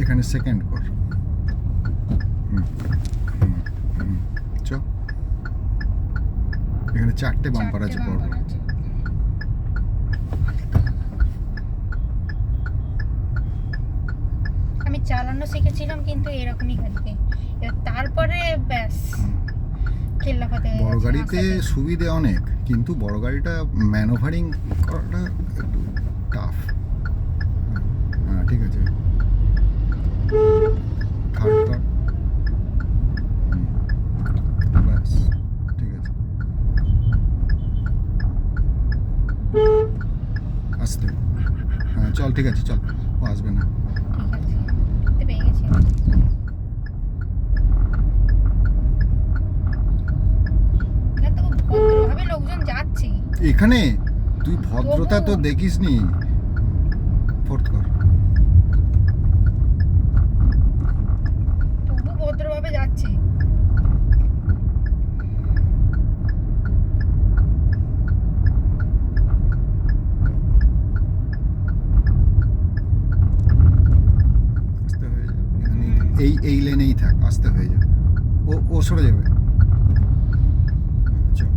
এখানে সেকেন্ড কর। চ, এখানে 4টে বাম্পার আছে পর। আমি চালানো শিখেছিলাম কিন্তু এরকমই গাড়িতে, তারপরে ব্যাস চিল্লাফাতে হয়ে বড় গেছে গাড়িতে আস্তে। সুবিধে অনেক, কিন্তু বড় গাড়িটা ম্যানোভারিং করাটা একটু টাফ। হ্যাঁ ঠিক আছে, থার্ড কর। ব্যাস ঠিক আছে, আসতে। হ্যাঁ চল, ঠিক আছে চল, ও আসবে না। ঠিক আছে, দেখতে পেয়ে গেছি। এখানে তো খুব ভদ্রভাবে লোকজন যাচ্ছে। এখানে তুই ভদ্রতা তো তবু- দেখিসনি। ফোর্থ কর। তবু ভদ্রভাবে যাচ্ছে। আস্তে হয়ে যাবে, এখানেই থাক। এই লেনেই থাক, আস্তে হয়ে যাবে। ও সরে যাবে। চল।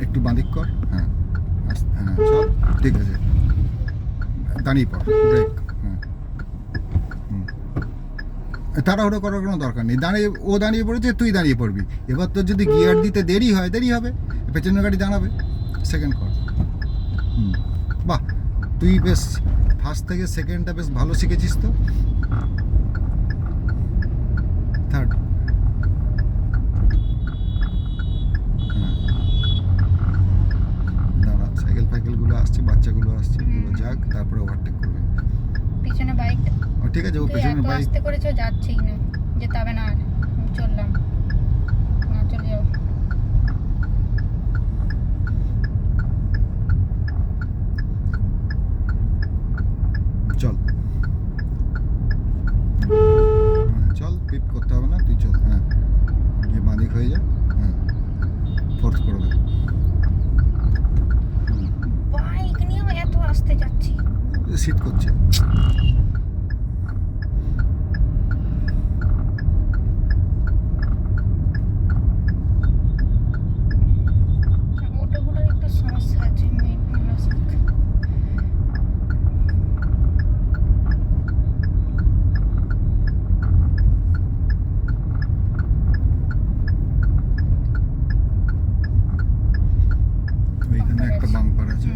একটু বাঁদিক কর। হ্যাঁ হ্যাঁ চল, ঠিক আছে, দাঁড়িয়ে পড়, ব্রেক। হ্যাঁ তাড়াহুড়ো করার কোনো দরকার নেই। ও দাঁড়িয়ে পড়েছে, তুই দাঁড়িয়ে পড়বি। এবার তোর যদি গিয়ার দিতে দেরি হয়, দেরি হবে, পেছনের গাড়ি দাঁড়াবে। সেকেন্ড কর। বাহ, তুই বেশ ফার্স্ট থেকে সেকেন্ডটা বেশ ভালো শিখেছিস তো। থার্ড। দাঁড়া, সাইকেল ফাইকেলগুলো আসছে, বাচ্চাগুলো আসছে, এগুলো যাক, তারপরে ওভারটেক করবে। পিছনে বাইক, ঠিক আছে, ও পেছনে এত বাইক। আস্তে করেছে যাচ্ছেই না, যেতে হবে না আর। আমি চললাম, না চলে যাও। চল, চল, পিপ করতে হবে না, তুই চল। হ্যাঁ, গিয়ে বাঁদিক হয়ে যা। হ্যাঁ, ফোর্থ করে দে। বাইক নিয়েও এত আস্তে যাচ্ছি। সিট করছে। অটোগুলোর একটু সমস্যা আছে, মানসিক। ওইখানে একটা বাম্পার আছে,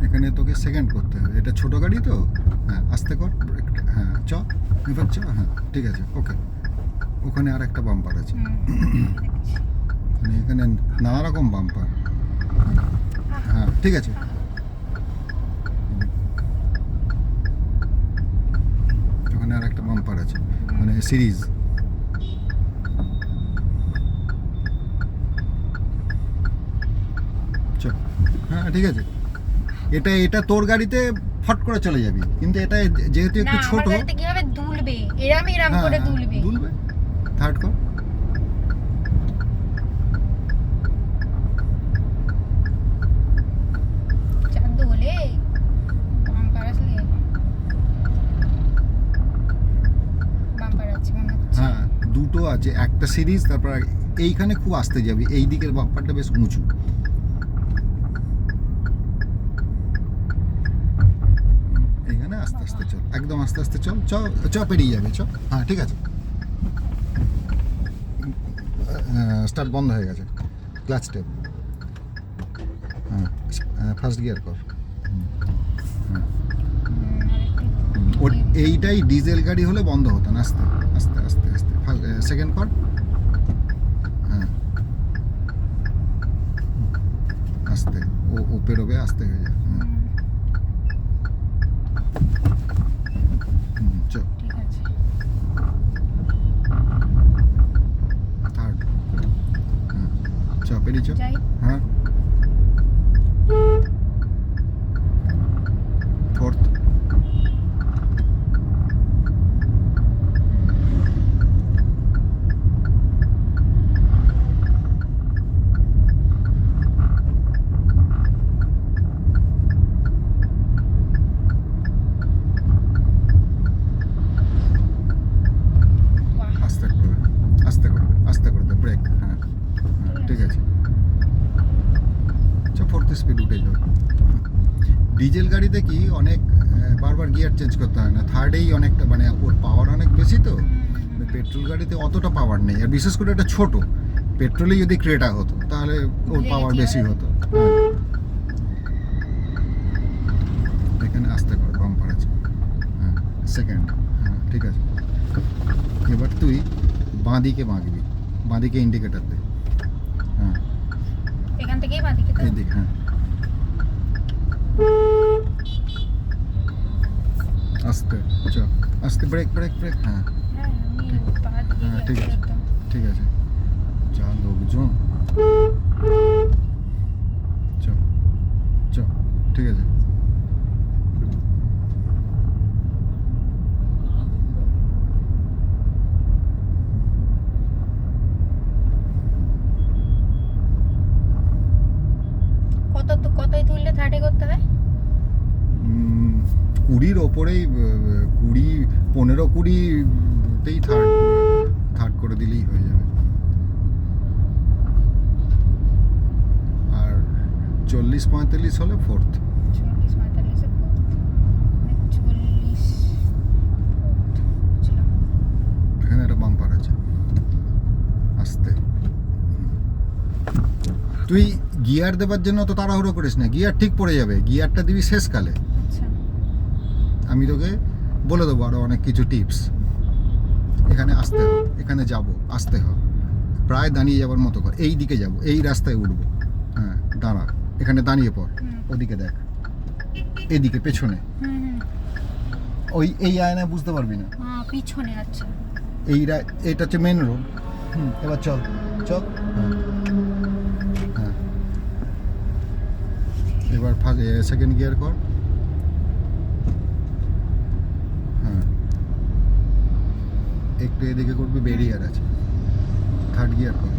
এখানে তোকে সেকেন্ড করতে হবে। এটা ছোট গাড়ি তো। হ্যাঁ আস্তে কর ব্রেকটা। হ্যাঁ চ, এবার চ। হ্যাঁ ঠিক আছে, ওকে। ওখানে আর একটা বাম্পার আছে, মানে এখানে নানা রকম বাম্পার। হ্যাঁ ঠিক আছে, ওখানে আর একটা বাম্পার আছে, মানে সিরিজ। চ, হ্যাঁ ঠিক আছে। এটা তোর গাড়িতে ফট করে চলে যাবি, কিন্তু এটা যেহেতু একটু না, ছোট। আমার গাড়িতে কিভাবে দুলবে, এরাম এরাম হ্যাঁ, করে দুলবে। দুলবে। থার্ড কর। চার দোলে বাম্পার আসলে, বাম্পার আছে মনে হচ্ছে। হ্যাঁ দুটো আছে, একটা সিরিজ, তারপর এইখানে খুব আস্তে যাবি, এই দিকের বাম্পারটা বেশ উঁচু। এইখানে আস্তে আস্তে চল, একদম আস্তে আস্তে চল। চ, চ পেরিয়ে যাবে, চ। হ্যাঁ ঠিক আছে, স্টার্ট বন্ধ হয়ে গেছে, ক্লাচ টেপ। হ্যাঁ ফার্স্ট গিয়ার কর। ওর এইটাই ডিজেল গাড়ি হলে বন্ধ হতো না। আস্তে আস্তে আস্তে আস্তে সেকেন্ড কর। হ্যাঁ আস্তে, ও পেরোবে, আস্তে হয়ে যায়। চ, ঠিক আছে। থার্ড। হ্যাঁ চ, বেরিয়ে চ যাই। হ্যাঁ ফোর্থ বাহ, আস্তে করবে আস্তে করবে আস্তে করবে ব্রেক হ্যাঁ হ্যাঁ, ঠিক আছে চ ফোর্থ স্পিড উঠে যাও ডিজেল গাড়িতে কি অনেক বারবার গিয়ার চেঞ্জ করতে হয় না থার্ডেই অনেকটা মানে ওর পাওয়ার অনেক বেশি তো পেট্রোল গাড়িতে অতটা পাওয়ার নেই আর বিশেষ করে এটা ছোট পেট্রোলে যদি ক্রেটা হতো তাহলে ওর বুঝে পাওয়ার গেছি বেশি এবার। হতো হ্যাঁ। এখানে আস্তে কর বাম্পার আছে হ্যাঁ সেকেন্ড হ্যাঁ ঠিক আছে এবার তুই বাঁদিকে বাঁকবি বাঁদিকে ইন্ডিকেটার দে হ্যাঁ এখান থেকেই বাঁদিকে তো? এইদিকে হ্যাঁ আস্তে চ আস্তে ব্রেক ব্রেক ব্রেক হ্যাঁ হ্যাঁ, আমি পা দিয়ে হ্যাঁ, ঠিক গেছি আছে। একদম। ঠিক আছে যা লোকজন চ চ ঠিক আছে কতই তুললে থার্ডে করতে হয়? 20-র ওপরেই 15-20তেই থার্ড করে দিলেই হয়ে যাবে আর 40-45 হলে ফোর্থ 40-45 এ fourth। 40 fourth, বুঝলাম। এখানে একটা বাম্পার আছে আস্তে তুই গিয়ার দেবার জন্য তো তাড়াহুড়ো করিস না গিয়ার ঠিক পড়ে যাবে গিয়ারটা দিবি শেষকালে আচ্ছা, আমি তোকে বলে দেবো আরও অনেক কিছু টিপস এখানে আসতে হবে এখানে যাব আসতে হবে প্রায় দাঁড়িয়ে যাবার মতো কর এই দিকে যাব এই রাস্তায় উঠবো হ্যাঁ দাঁড়া এখানে দাঁড়িয়ে পড় হুম। ওদিকে দেখ এদিকে পেছনে হুম। এই আয়নায় বুঝতে পারবি না পিছনে, আচ্ছা। এটা হচ্ছে মেন রোড এবার চল চল হ্যাঁ হ্যাঁ এবার সেকেন্ড গিয়ার কর হ্যাঁ একটু এদিকে করবি ব্যারিয়ার আছে থার্ড গিয়ার কর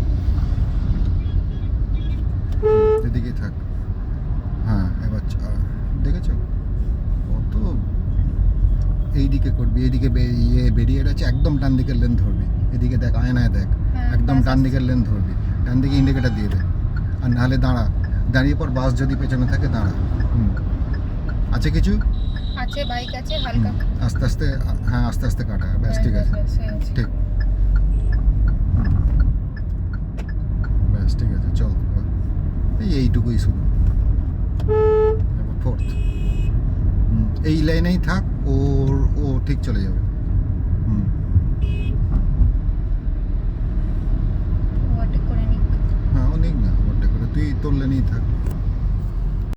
এদিকেই থাক হ্যাঁ এবার দেখেছো কত এইদিকে করবি এইদিকে ব্যারিয়ার আছে একদম ডান দিকের লেন ধরবি এদিকে দেখ আয়নায় দেখ হ্যাঁ, একদম বাস ডান আছে। দিকের লেন ধরবি ডান দিকে ইন্ডিকেটার দিয়ে দে আর নাহলে দাঁড়া দাঁড়িয়ে পর বাস যদি পেছনে থাকে দাঁড়া আছে কিছু আছে, বাইক আছে হালকা। আস্তে আস্তে হ্যাঁ আস্তে আস্তে কাটা ব্যাস ঠিক আছে ব্যাস, হয়ে গেছে। ঠিক ব্যাস ঠিক আছে চল এবার। এইটুকুই শুধু এবার ফোর্থ এই লাইনেই থাক ও ঠিক চলে যাবে ওভারটেক করে নিক। হ্যাঁ ও নিক না ওভারটেক করে তুই তোর লাইনেই থাক